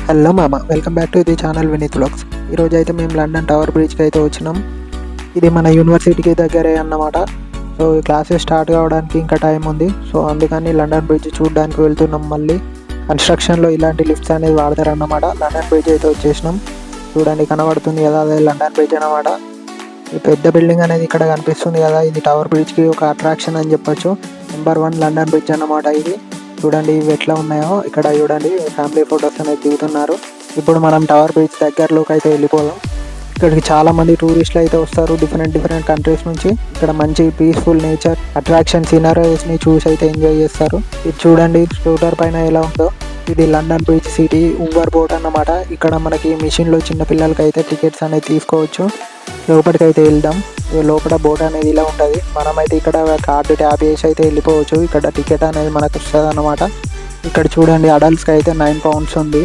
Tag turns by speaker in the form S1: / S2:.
S1: Hello మామ, welcome back to the channel Vineeth vlogs. ఈరోజు అయితే మేము లండన్ టవర్ బ్రిడ్జ్కి అయితే వచ్చినాం. ఇది మన యూనివర్సిటీకి దగ్గరే అన్నమాట. సో ఈ క్లాసెస్ స్టార్ట్ కావడానికి ఇంకా టైం ఉంది. సో అందుకని లండన్ బ్రిడ్జ్ చూడడానికి వెళ్తున్నాం. మళ్ళీ కన్స్ట్రక్షన్లో ఇలాంటి లిఫ్ట్స్ అనేది వాడతారన్నమాట. లండన్ బ్రిడ్జ్ అయితే వచ్చేసినాం. చూడండి, కనబడుతుంది కదా, అదే లండన్ బ్రిడ్జ్ అన్నమాట. ఈ పెద్ద బిల్డింగ్ అనేది ఇక్కడ కనిపిస్తుంది కదా, ఇది టవర్ బ్రిడ్జ్కి ఒక అట్రాక్షన్ అని చెప్పొచ్చు. నెంబర్ 1 లండన్ బ్రిడ్జ్ అన్నమాట ఇది. చూడండి ఇవి ఎట్లా ఉన్నాయో. ఇక్కడ చూడండి ఫ్యామిలీ ఫొటోస్ అనేది దిగుతున్నారు. ఇప్పుడు మనం టవర్ బ్రిడ్జ్ దగ్గరలోకి అయితే వెళ్ళిపోదాం. ఇక్కడికి చాలా మంది టూరిస్టులు అయితే వస్తారు డిఫరెంట్ కంట్రీస్ నుంచి. ఇక్కడ మంచి పీస్ఫుల్ నేచర్ అట్రాక్షన్ సినారీస్ని చూసి అయితే ఎంజాయ్ చేస్తారు. ఇది చూడండి స్కూటర్ పైన ఎలా ఉందో. ఇది London bridge city Uber boat అన్నమాట. ఇక్కడ మనకి మిషన్లో చిన్న పిల్లలకి అయితే టికెట్స్ అనేది తీసుకోవచ్చు. లోపలికి అయితే వెళ్దాం. లోపల బోట్ అనేది ఇలా ఉంటుంది. మనమైతే ఇక్కడ కార్డు ట్యాప్ చేసి అయితే వెళ్ళిపోవచ్చు. ఇక్కడ టికెట్ అనేది మనకు వస్తుంది అన్నమాట. ఇక్కడ చూడండి అడల్ట్స్కి అయితే £9 ఉంది.